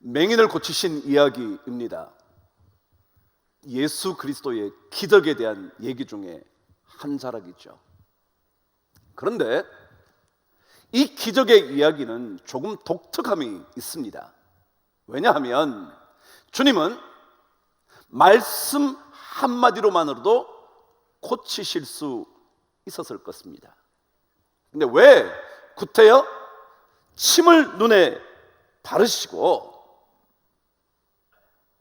맹인을 고치신 이야기입니다. 예수 그리스도의 기적에 대한 얘기 중에 한 자락이죠. 그런데 이 기적의 이야기는 조금 독특함이 있습니다. 왜냐하면 주님은 말씀 한마디로만으로도 고치실 수 있었을 것입니다. 근데 왜 구태여 침을 눈에 바르시고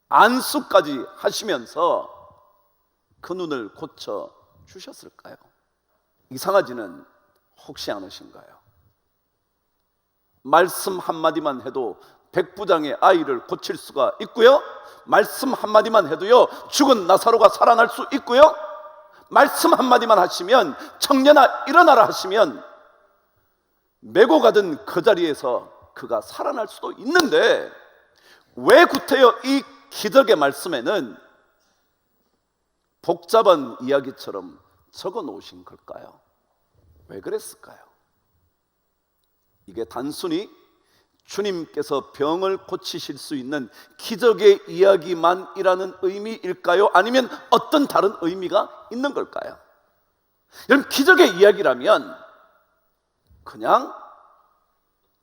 안수까지 하시면서 그 눈을 고쳐 주셨을까요? 이상하지는 혹시 않으신가요? 말씀 한마디만 해도 백부장의 아이를 고칠 수가 있고요, 말씀 한마디만 해도요 죽은 나사로가 살아날 수 있고요, 말씀 한마디만 하시면 청년아 일어나라 하시면 메고 가던 그 자리에서 그가 살아날 수도 있는데, 왜 구태여 이 기적의 말씀에는 복잡한 이야기처럼 적어 놓으신 걸까요? 왜 그랬을까요? 이게 단순히 주님께서 병을 고치실 수 있는 기적의 이야기만이라는 의미일까요? 아니면 어떤 다른 의미가 있는 걸까요? 여러분, 기적의 이야기라면 그냥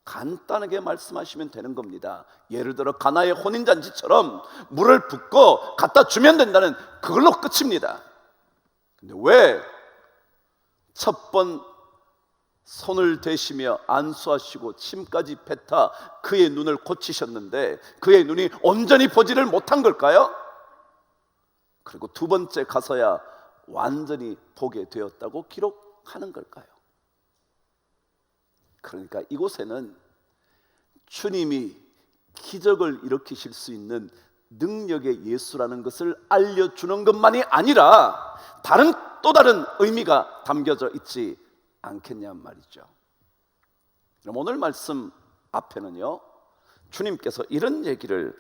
간단하게 말씀하시면 되는 겁니다. 예를 들어 가나의 혼인잔치처럼 물을 붓고 갖다 주면 된다는, 그걸로 끝입니다. 근데 왜 첫 번 손을 대시며 안수하시고 침까지 뱉어 그의 눈을 고치셨는데 그의 눈이 온전히 보지를 못한 걸까요? 그리고 두 번째 가서야 완전히 보게 되었다고 기록하는 걸까요? 그러니까 이곳에는 주님이 기적을 일으키실 수 있는 능력의 예수라는 것을 알려주는 것만이 아니라 또 다른 의미가 담겨져 있지 않겠냐 말이죠. 그럼 오늘 말씀 앞에는요 주님께서 이런 얘기를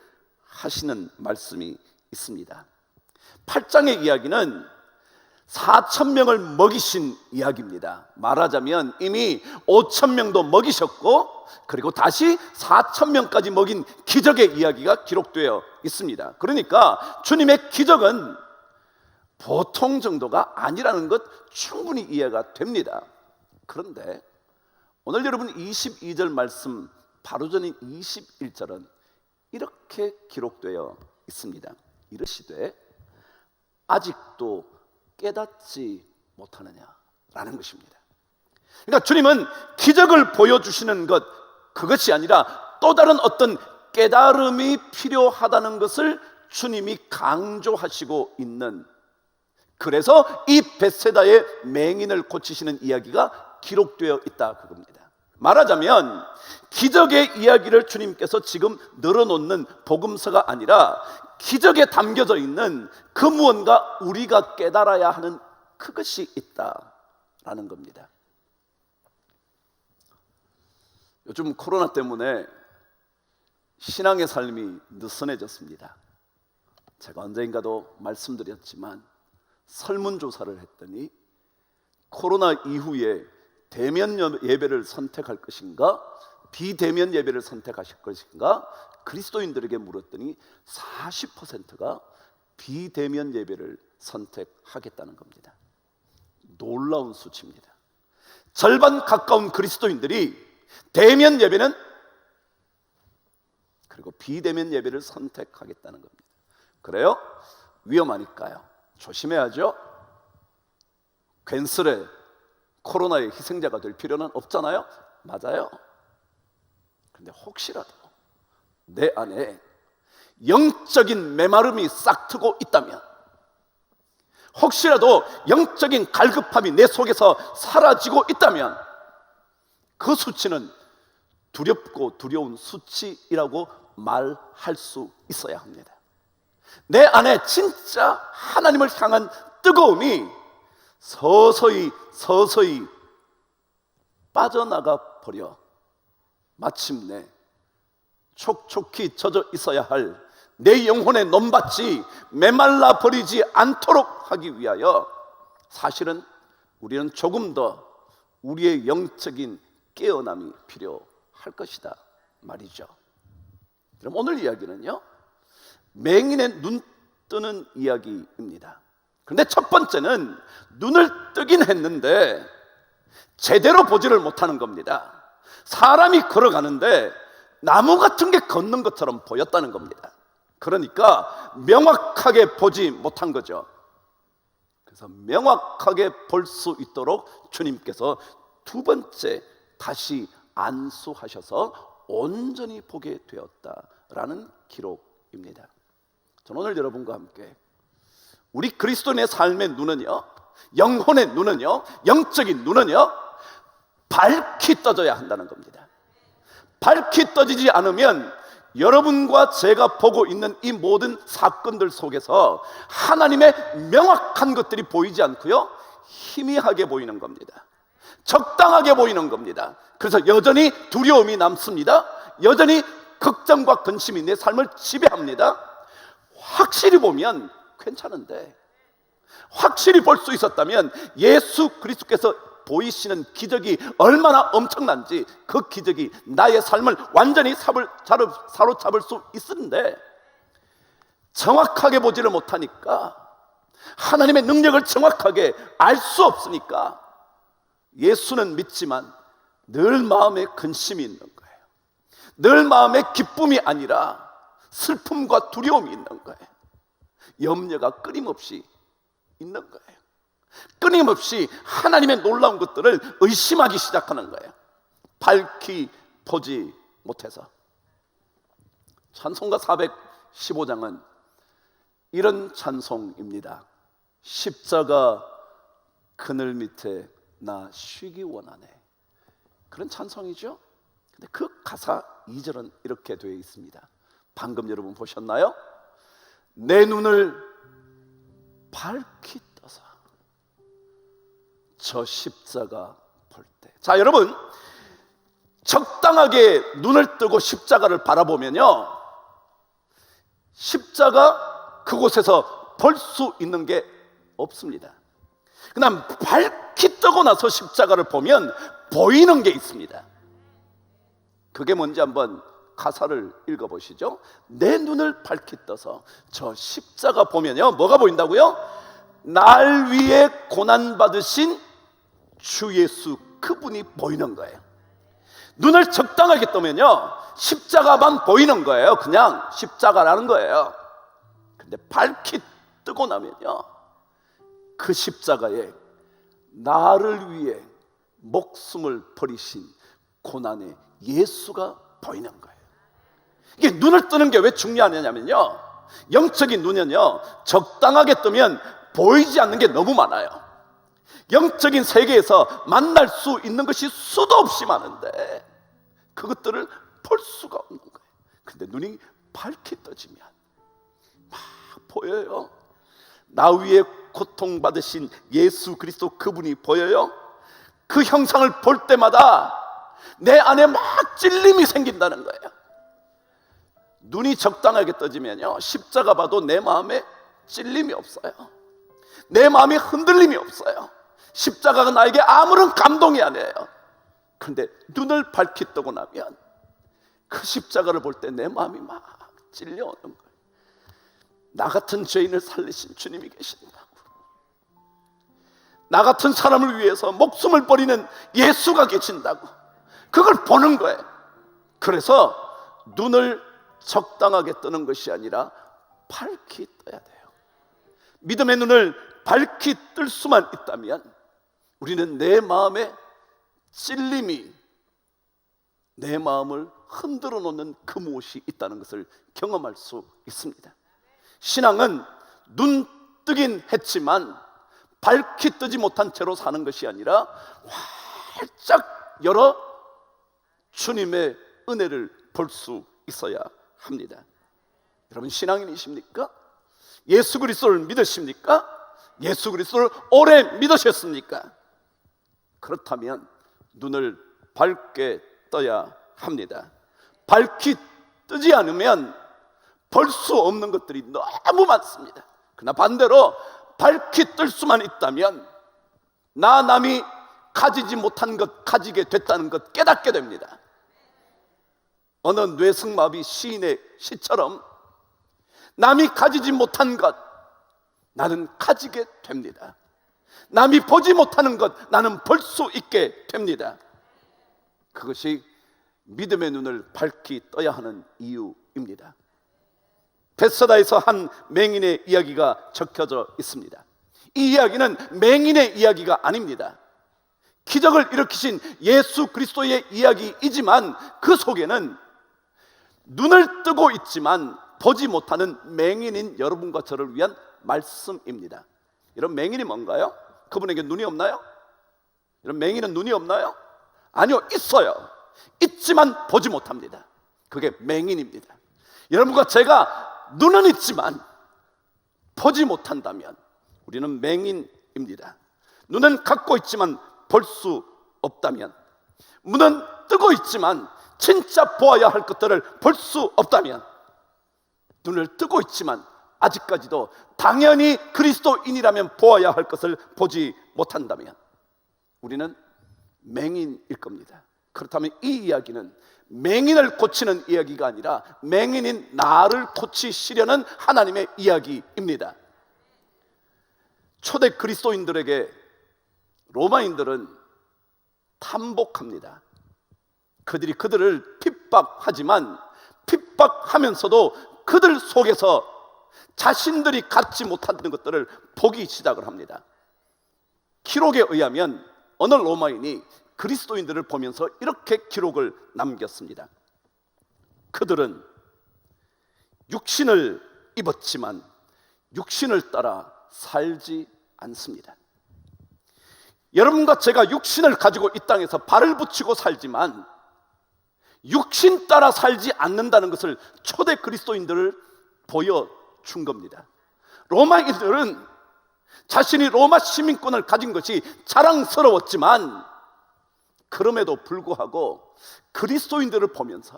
하시는 말씀이 있습니다. 8장의 이야기는 4,000명을 먹이신 이야기입니다. 말하자면 이미 5,000명도 먹이셨고 그리고 다시 4,000명까지 먹인 기적의 이야기가 기록되어 있습니다. 그러니까 주님의 기적은 보통 정도가 아니라는 것 충분히 이해가 됩니다. 그런데 오늘 여러분 22절 말씀 바로 전인 21절은 이렇게 기록되어 있습니다. 이르시되 아직도 깨닫지 못하느냐라는 것입니다. 그러니까 주님은 기적을 보여주시는 것, 그것이 아니라 또 다른 어떤 깨달음이 필요하다는 것을 주님이 강조하시고 있는, 그래서 이 벳세다의 맹인을 고치시는 이야기가 기록되어 있다 그겁니다. 말하자면 기적의 이야기를 주님께서 지금 늘어놓는 복음서가 아니라 기적에 담겨져 있는 그 무언가 우리가 깨달아야 하는 그것이 있다라는 겁니다. 요즘 코로나 때문에 신앙의 삶이 느슨해졌습니다. 제가 언젠가도 말씀드렸지만 설문조사를 했더니 코로나 이후에 대면 예배를 선택할 것인가 비대면 예배를 선택하실 것인가 그리스도인들에게 물었더니 40%가 비대면 예배를 선택하겠다는 겁니다. 놀라운 수치입니다. 절반 가까운 그리스도인들이 대면 예배는 그리고 비대면 예배를 선택하겠다는 겁니다. 그래요? 위험하니까요. 조심해야죠. 괜스레 코로나의 희생자가 될 필요는 없잖아요. 맞아요. 근데 혹시라도 내 안에 영적인 메마름이 싹트고 있다면, 혹시라도 영적인 갈급함이 내 속에서 사라지고 있다면 그 수치는 두렵고 두려운 수치라고 말할 수 있어야 합니다. 내 안에 진짜 하나님을 향한 뜨거움이 서서히 빠져나가 버려 마침내 촉촉히 젖어 있어야 할 내 영혼의 논밭이 메말라 버리지 않도록 하기 위하여 사실은 우리는 조금 더 우리의 영적인 깨어남이 필요할 것이다 말이죠. 그럼 오늘 이야기는요, 맹인의 눈 뜨는 이야기입니다. 그런데 첫 번째는 눈을 뜨긴 했는데 제대로 보지를 못하는 겁니다. 사람이 걸어가는데 나무 같은 게 걷는 것처럼 보였다는 겁니다. 그러니까 명확하게 보지 못한 거죠. 그래서 명확하게 볼 수 있도록 주님께서 두 번째 다시 안수하셔서 온전히 보게 되었다라는 기록입니다. 저는 오늘 여러분과 함께 우리 그리스도인의 삶의 눈은요, 영혼의 눈은요, 영적인 눈은요, 밝히 떠져야 한다는 겁니다. 밝히 떠지지 않으면 여러분과 제가 보고 있는 이 모든 사건들 속에서 하나님의 명확한 것들이 보이지 않고요, 희미하게 보이는 겁니다. 적당하게 보이는 겁니다. 그래서 여전히 두려움이 남습니다. 여전히 걱정과 근심이 내 삶을 지배합니다. 확실히 보면 괜찮은데, 확실히 볼 수 있었다면 예수 그리스도께서 보이시는 기적이 얼마나 엄청난지, 그 기적이 나의 삶을 완전히 사로잡을 수 있는데 정확하게 보지를 못하니까, 하나님의 능력을 정확하게 알 수 없으니까 예수는 믿지만 늘 마음에 근심이 있는 거예요. 늘 마음에 기쁨이 아니라 슬픔과 두려움이 있는 거예요. 염려가 끊임없이 있는 거예요. 끊임없이 하나님의 놀라운 것들을 의심하기 시작하는 거예요. 밝히 보지 못해서. 찬송가 415장은 이런 찬송입니다. 십자가 그늘 밑에 나 쉬기 원하네. 그런 찬송이죠. 근데 그 가사 2절은 이렇게 되어 있습니다. 방금 여러분 보셨나요? 내 눈을 밝히 떠서 저 십자가 볼 때. 자, 여러분, 적당하게 눈을 뜨고 십자가를 바라보면요, 십자가 그곳에서 볼 수 있는 게 없습니다. 그다음 밝히 뜨고 나서 십자가를 보면 보이는 게 있습니다. 그게 뭔지 한번 가사를 읽어보시죠. 내 눈을 밝히 떠서 저 십자가 보면요, 뭐가 보인다고요? 날 위해 고난받으신 주 예수, 그분이 보이는 거예요. 눈을 적당하게 뜨면요, 십자가만 보이는 거예요. 그냥 십자가라는 거예요. 근데 밝히 뜨고 나면요, 그 십자가에 나를 위해 목숨을 버리신 고난의 예수가 보이는 거예요. 이게 눈을 뜨는 게 왜 중요하냐면요, 영적인 눈은요, 적당하게 뜨면 보이지 않는 게 너무 많아요. 영적인 세계에서 만날 수 있는 것이 수도 없이 많은데 그것들을 볼 수가 없는 거예요. 근데 눈이 밝게 떠지면 막 보여요. 나 위에 고통받으신 예수 그리스도, 그분이 보여요. 그 형상을 볼 때마다 내 안에 막 찔림이 생긴다는 거예요. 눈이 적당하게 떠지면요, 십자가 봐도 내 마음에 찔림이 없어요. 내 마음에 흔들림이 없어요. 십자가가 나에게 아무런 감동이 아니에요. 그런데 눈을 밝히 뜨고 나면 그 십자가를 볼 때 내 마음이 막 찔려오는 거예요. 나 같은 죄인을 살리신 주님이 계신다고, 나 같은 사람을 위해서 목숨을 버리는 예수가 계신다고, 그걸 보는 거예요. 그래서 눈을 적당하게 뜨는 것이 아니라 밝히 떠야 돼요. 믿음의 눈을 밝히 뜰 수만 있다면 우리는 내 마음에 찔림이 내 마음을 흔들어 놓는 그 무엇이 있다는 것을 경험할 수 있습니다. 신앙은 눈 뜨긴 했지만 밝히 뜨지 못한 채로 사는 것이 아니라 활짝 열어 주님의 은혜를 볼 수 있어야 합니다. 여러분, 신앙인이십니까? 예수 그리스도를 믿으십니까? 예수 그리스도를 오래 믿으셨습니까? 그렇다면 눈을 밝게 떠야 합니다. 밝히 뜨지 않으면 볼 수 없는 것들이 너무 많습니다. 그러나 반대로 밝히 뜰 수만 있다면 나 남이 가지지 못한 것 가지게 됐다는 것 깨닫게 됩니다. 어느 뇌승마비 시인의 시처럼 남이 가지지 못한 것 나는 가지게 됩니다. 남이 보지 못하는 것 나는 볼 수 있게 됩니다. 그것이 믿음의 눈을 밝히 떠야 하는 이유입니다. 벳세다에서 한 맹인의 이야기가 적혀져 있습니다. 이 이야기는 맹인의 이야기가 아닙니다. 기적을 일으키신 예수 그리스도의 이야기이지만 그 속에는 눈을 뜨고 있지만 보지 못하는 맹인인 여러분과 저를 위한 말씀입니다. 이런 맹인이 뭔가요? 그분에게 눈이 없나요? 이런 맹인은 눈이 없나요? 아니요, 있어요. 있지만 보지 못합니다. 그게 맹인입니다. 여러분과 제가 눈은 있지만 보지 못한다면 우리는 맹인입니다. 눈은 갖고 있지만 볼 수 없다면, 눈은 뜨고 있지만 진짜 보아야 할 것들을 볼 수 없다면, 눈을 뜨고 있지만 아직까지도 당연히 그리스도인이라면 보아야 할 것을 보지 못한다면 우리는 맹인일 겁니다. 그렇다면 이 이야기는 맹인을 고치는 이야기가 아니라 맹인인 나를 고치시려는 하나님의 이야기입니다. 초대 그리스도인들에게 로마인들은 탐복합니다. 그들이 그들을 핍박하지만 핍박하면서도 그들 속에서 자신들이 갖지 못하는 것들을 보기 시작을 합니다. 기록에 의하면 어느 로마인이 그리스도인들을 보면서 이렇게 기록을 남겼습니다. 그들은 육신을 입었지만 육신을 따라 살지 않습니다. 여러분과 제가 육신을 가지고 이 땅에서 발을 붙이고 살지만 육신 따라 살지 않는다는 것을 초대 그리스도인들을 보여준 겁니다. 로마인들은 자신이 로마 시민권을 가진 것이 자랑스러웠지만 그럼에도 불구하고 그리스도인들을 보면서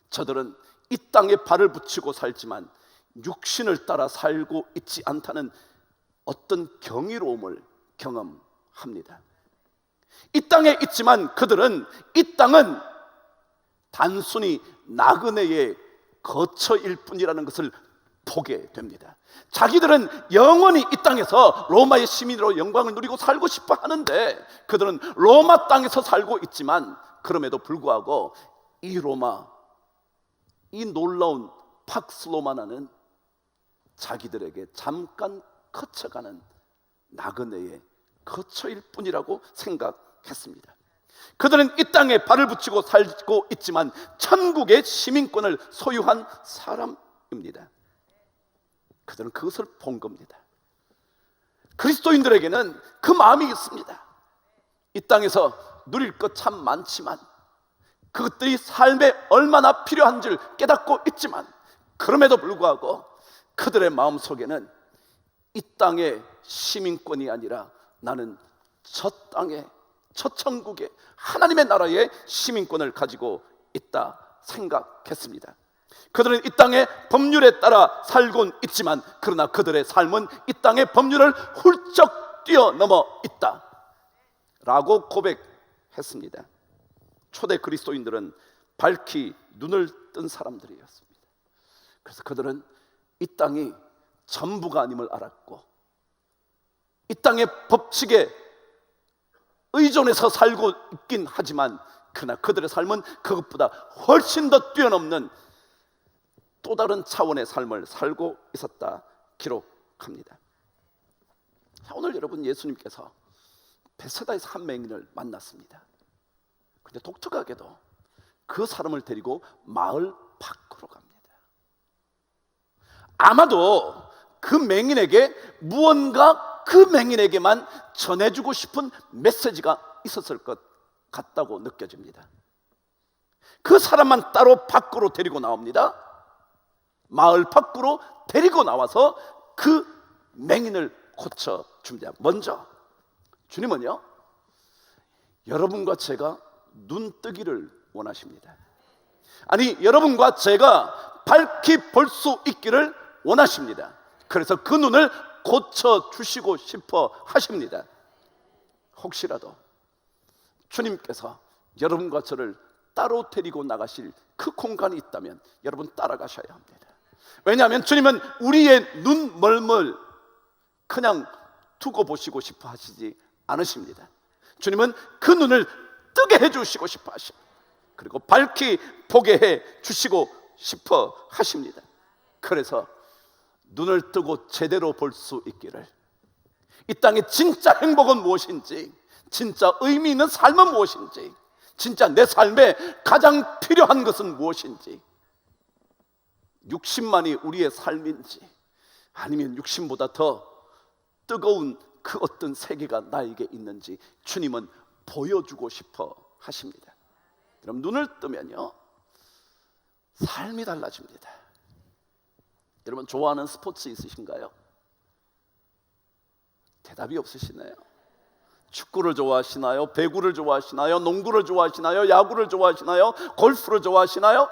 저들은 이 땅에 발을 붙이고 살지만 육신을 따라 살고 있지 않다는 어떤 경이로움을 경험합니다. 이 땅에 있지만 그들은 이 땅은 단순히 나그네의 거처일 뿐이라는 것을 보게 됩니다. 자기들은 영원히 이 땅에서 로마의 시민으로 영광을 누리고 살고 싶어 하는데 그들은 로마 땅에서 살고 있지만 그럼에도 불구하고 이 로마, 이 놀라운 팍스 로마나는 자기들에게 잠깐 거쳐가는 나그네의 거처일 뿐이라고 생각했습니다. 그들은 이 땅에 발을 붙이고 살고 있지만 천국의 시민권을 소유한 사람입니다. 그들은 그것을 본 겁니다. 그리스도인들에게는 그 마음이 있습니다. 이 땅에서 누릴 것 참 많지만 그것들이 삶에 얼마나 필요한지를 깨닫고 있지만 그럼에도 불구하고 그들의 마음속에는 이 땅의 시민권이 아니라 나는 저 땅에, 저 천국의 하나님의 나라의 시민권을 가지고 있다 생각했습니다. 그들은 이 땅의 법률에 따라 살곤 있지만 그러나 그들의 삶은 이 땅의 법률을 훌쩍 뛰어넘어 있다 라고 고백했습니다. 초대 그리스도인들은 밝히 눈을 뜬 사람들이었습니다. 그래서 그들은 이 땅이 전부가 아님을 알았고 이 땅의 법칙에 의존해서 살고 있긴 하지만 그러나 그들의 삶은 그것보다 훨씬 더 뛰어넘는 또 다른 차원의 삶을 살고 있었다 기록합니다. 자, 오늘 여러분 예수님께서 벳세다에서 한 맹인을 만났습니다. 근데 독특하게도 그 사람을 데리고 마을 밖으로 갑니다. 아마도 그 맹인에게 무언가 그 맹인에게만 전해주고 싶은 메시지가 있었을 것 같다고 느껴집니다. 그 사람만 따로 밖으로 데리고 나옵니다. 마을 밖으로 데리고 나와서 그 맹인을 고쳐줍니다. 먼저 주님은요, 여러분과 제가 눈 뜨기를 원하십니다. 아니, 여러분과 제가 밝히 볼 수 있기를 원하십니다. 그래서 그 눈을 고쳐주시고 싶어 하십니다. 혹시라도 주님께서 여러분과 저를 따로 데리고 나가실 그 공간이 있다면 여러분 따라가셔야 합니다. 왜냐하면 주님은 우리의 눈멀멀 그냥 두고 보시고 싶어 하시지 않으십니다. 주님은 그 눈을 뜨게 해주시고 싶어 하십니다. 그리고 밝히 보게 해 주시고 싶어 하십니다. 그래서 눈을 뜨고 제대로 볼 수 있기를, 이 땅의 진짜 행복은 무엇인지, 진짜 의미 있는 삶은 무엇인지, 진짜 내 삶에 가장 필요한 것은 무엇인지, 육신만이 우리의 삶인지 아니면 육신보다 더 뜨거운 그 어떤 세계가 나에게 있는지 주님은 보여주고 싶어 하십니다. 그럼 눈을 뜨면요 삶이 달라집니다. 여러분 좋아하는 스포츠 있으신가요? 대답이 없으시네요. 축구를 좋아하시나요? 배구를 좋아하시나요? 농구를 좋아하시나요? 야구를 좋아하시나요? 골프를 좋아하시나요?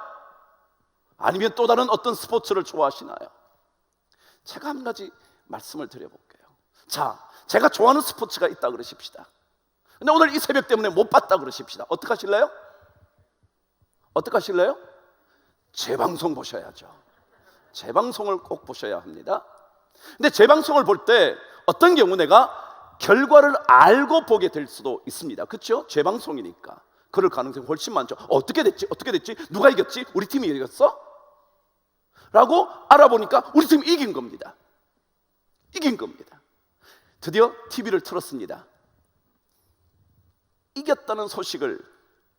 아니면 또 다른 어떤 스포츠를 좋아하시나요? 제가 한 가지 말씀을 드려볼게요. 자, 제가 좋아하는 스포츠가 있다 그러십시다. 근데 오늘 이 새벽 때문에 못 봤다 그러십시다. 어떡하실래요? 어떡하실래요? 재방송 보셔야죠. 재방송을 꼭 보셔야 합니다. 근데 재방송을 볼 때 어떤 경우 내가 결과를 알고 보게 될 수도 있습니다. 그렇죠? 재방송이니까 그럴 가능성이 훨씬 많죠. 어떻게 됐지? 어떻게 됐지? 누가 이겼지? 우리 팀이 이겼어? 라고 알아보니까 우리 팀이 이긴 겁니다. 이긴 겁니다. 드디어 TV를 틀었습니다. 이겼다는 소식을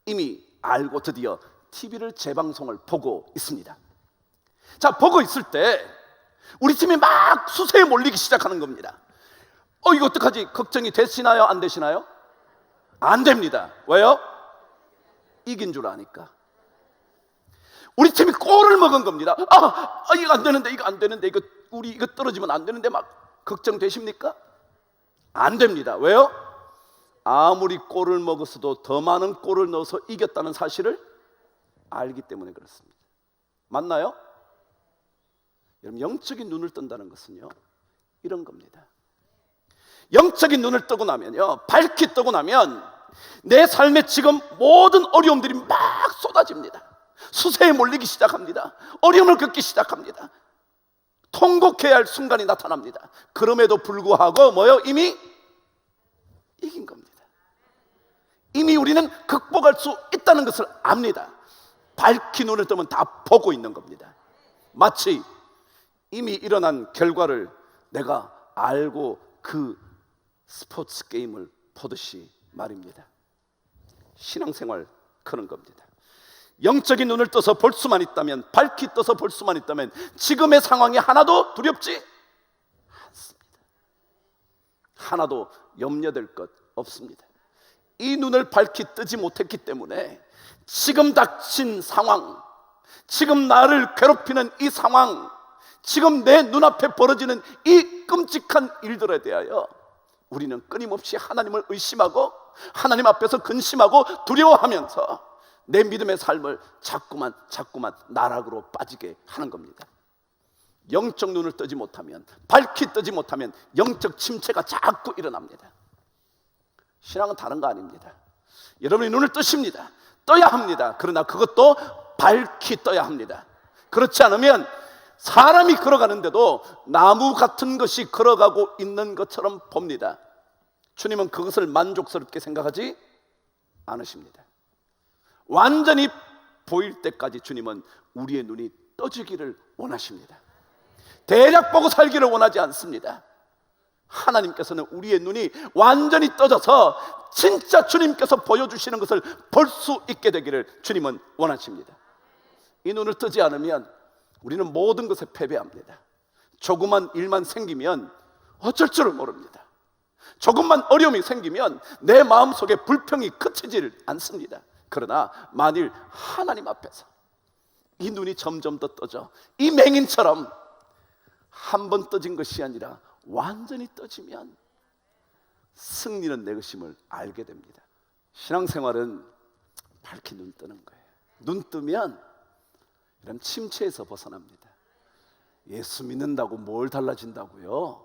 이미 알고 드디어 TV를 재방송을 보고 있습니다. 자, 보고 있을 때 우리 팀이 막 수세에 몰리기 시작하는 겁니다. 이거 어떡하지? 걱정이 되시나요? 안 되시나요? 안 됩니다. 왜요? 이긴 줄 아니까. 우리 팀이 골을 먹은 겁니다. 이거 안 되는데, 이거 안 되는데, 이거 떨어지면 안 되는데 막 걱정되십니까? 안 됩니다. 왜요? 아무리 골을 먹었어도 더 많은 골을 넣어서 이겼다는 사실을 알기 때문에 그렇습니다. 맞나요? 여러분 영적인 눈을 뜬다는 것은요 이런 겁니다. 영적인 눈을 뜨고 나면요, 밝히 뜨고 나면 내 삶에 지금 모든 어려움들이 막 쏟아집니다. 수세에 몰리기 시작합니다. 어려움을 겪기 시작합니다. 통곡해야 할 순간이 나타납니다. 그럼에도 불구하고 뭐요? 이미 이긴 겁니다. 이미 우리는 극복할 수 있다는 것을 압니다. 밝히 눈을 뜨면 다 보고 있는 겁니다. 마치 이미 일어난 결과를 내가 알고 그 스포츠 게임을 보듯이 말입니다. 신앙생활 그런 겁니다. 영적인 눈을 떠서 볼 수만 있다면, 밝히 떠서 볼 수만 있다면 지금의 상황이 하나도 두렵지 않습니다. 하나도 염려될 것 없습니다. 이 눈을 밝히 뜨지 못했기 때문에 지금 닥친 상황, 지금 나를 괴롭히는 이 상황, 지금 내 눈앞에 벌어지는 이 끔찍한 일들에 대하여 우리는 끊임없이 하나님을 의심하고 하나님 앞에서 근심하고 두려워하면서 내 믿음의 삶을 자꾸만 나락으로 빠지게 하는 겁니다. 영적 눈을 뜨지 못하면, 밝히 뜨지 못하면 영적 침체가 자꾸 일어납니다. 신앙은 다른 거 아닙니다. 여러분이 눈을 뜨십니다. 떠야 합니다. 그러나 그것도 밝히 떠야 합니다. 그렇지 않으면 사람이 걸어가는데도 나무 같은 것이 걸어가고 있는 것처럼 봅니다. 주님은 그것을 만족스럽게 생각하지 않으십니다. 완전히 보일 때까지 주님은 우리의 눈이 떠지기를 원하십니다. 대략 보고 살기를 원하지 않습니다. 하나님께서는 우리의 눈이 완전히 떠져서 진짜 주님께서 보여주시는 것을 볼 수 있게 되기를 주님은 원하십니다. 이 눈을 뜨지 않으면 우리는 모든 것에 패배합니다. 조그만 일만 생기면 어쩔 줄을 모릅니다. 조금만 어려움이 생기면 내 마음속에 불평이 그치질 않습니다. 그러나 만일 하나님 앞에서 이 눈이 점점 더 떠져 이 맹인처럼 한 번 떠진 것이 아니라 완전히 떠지면 승리는 내 것임을 알게 됩니다. 신앙생활은 밝히 눈 뜨는 거예요. 눈 뜨면 이런 침체에서 벗어납니다. 예수 믿는다고 뭘 달라진다고요?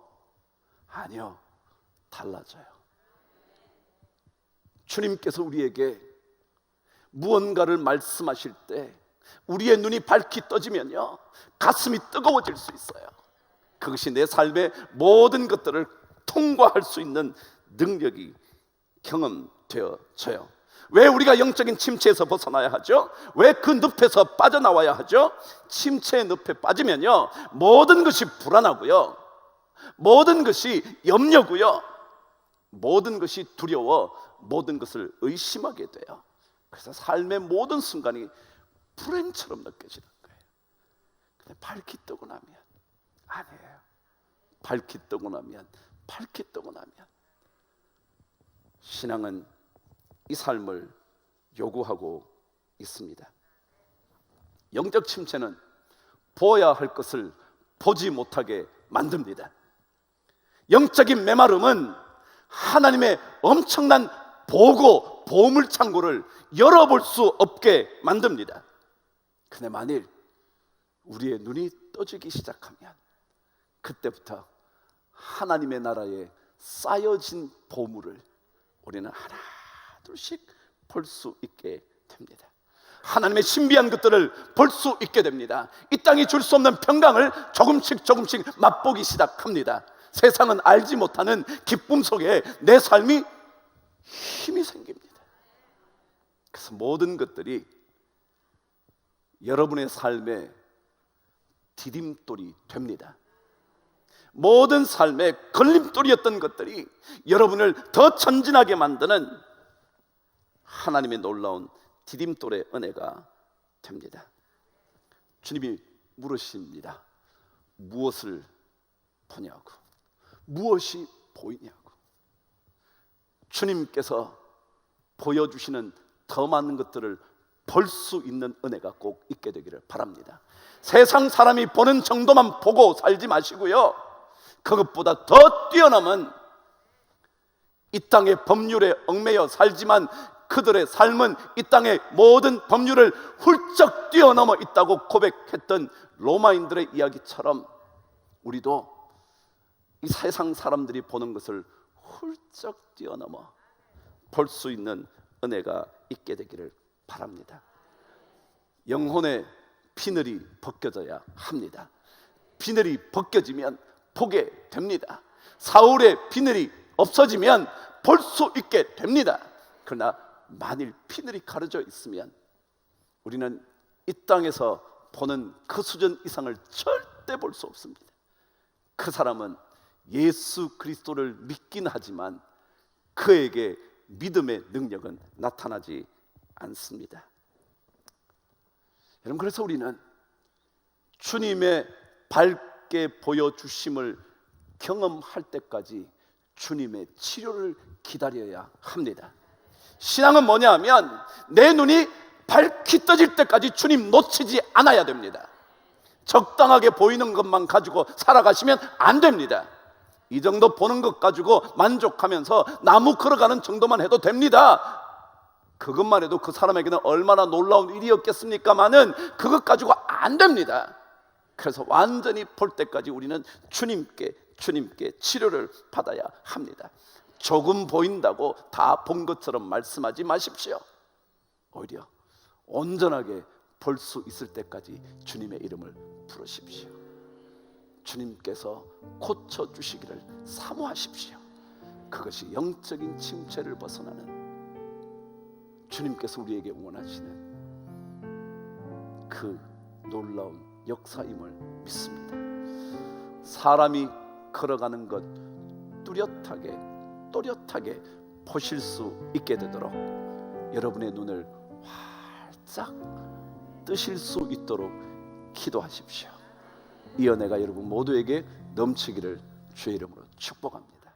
아니요, 달라져요. 주님께서 우리에게 무언가를 말씀하실 때 우리의 눈이 밝히 떠지면요, 가슴이 뜨거워질 수 있어요. 그것이 내 삶의 모든 것들을 통과할 수 있는 능력이 경험되어져요. 왜 우리가 영적인 침체에서 벗어나야 하죠? 왜 그 늪에서 빠져나와야 하죠? 침체의 늪에 빠지면요, 모든 것이 불안하고요, 모든 것이 염려고요, 모든 것이 두려워, 모든 것을 의심하게 돼요. 그래서 삶의 모든 순간이 불행처럼 느껴지는 거예요. 근데 밝히 뜨고 나면 아니에요. 밝히 뜨고 나면, 밝히 뜨고 나면 신앙은 이 삶을 요구하고 있습니다. 영적 침체는 보아야 할 것을 보지 못하게 만듭니다. 영적인 메마름은 하나님의 엄청난 보물 창고를 열어볼 수 없게 만듭니다. 근데 만일 우리의 눈이 떠지기 시작하면 그때부터 하나님의 나라에 쌓여진 보물을 우리는 하나 둘씩 볼 수 있게 됩니다. 하나님의 신비한 것들을 볼 수 있게 됩니다. 이 땅이 줄 수 없는 평강을 조금씩 맛보기 시작합니다. 세상은 알지 못하는 기쁨 속에 내 삶이 힘이 생깁니다. 그래서 모든 것들이 여러분의 삶의 디딤돌이 됩니다. 모든 삶의 걸림돌이었던 것들이 여러분을 더 전진하게 만드는 하나님의 놀라운 디딤돌의 은혜가 됩니다. 주님이 물으십니다. 무엇을 보냐고, 무엇이 보이냐고. 주님께서 보여주시는 더 많은 것들을 볼 수 있는 은혜가 꼭 있게 되기를 바랍니다. 세상 사람이 보는 정도만 보고 살지 마시고요, 그것보다 더 뛰어넘은 이 땅의 법률에 얽매여 살지만 그들의 삶은 이 땅의 모든 법률을 훌쩍 뛰어넘어 있다고 고백했던 로마인들의 이야기처럼 우리도 이 세상 사람들이 보는 것을 훌쩍 뛰어넘어 볼 수 있는 은혜가 있게 되기를 바랍니다. 영혼의 비늘이 벗겨져야 합니다. 비늘이 벗겨지면 보게 됩니다. 사울의 비늘이 없어지면 볼 수 있게 됩니다. 그러나 만일 비늘이 가려져 있으면 우리는 이 땅에서 보는 그 수준 이상을 절대 볼 수 없습니다. 그 사람은 예수 그리스도를 믿긴 하지만 그에게 믿음의 능력은 나타나지 않습니다. 여러분, 그래서 우리는 주님의 밝게 보여주심을 경험할 때까지 주님의 치료를 기다려야 합니다. 신앙은 뭐냐 하면 내 눈이 밝히 떠질 때까지 주님 놓치지 않아야 됩니다. 적당하게 보이는 것만 가지고 살아가시면 안 됩니다. 이 정도 보는 것 가지고 만족하면서 나무 걸어가는 정도만 해도 됩니다. 그것만 해도 그 사람에게는 얼마나 놀라운 일이었겠습니까마는 그것 가지고 안 됩니다. 그래서 완전히 볼 때까지 우리는 주님께 치료를 받아야 합니다. 조금 보인다고 다 본 것처럼 말씀하지 마십시오. 오히려 온전하게 볼 수 있을 때까지 주님의 이름을 부르십시오. 주님께서 고쳐주시기를 사모하십시오. 그것이 영적인 침체를 벗어나는 주님께서 우리에게 원하시는 그 놀라운 역사임을 믿습니다. 사람이 걸어가는 것 또렷하게 보실 수 있게 되도록 여러분의 눈을 활짝 뜨실 수 있도록 기도하십시오. 이 은혜가 여러분 모두에게 넘치기를 주의 이름으로 축복합니다.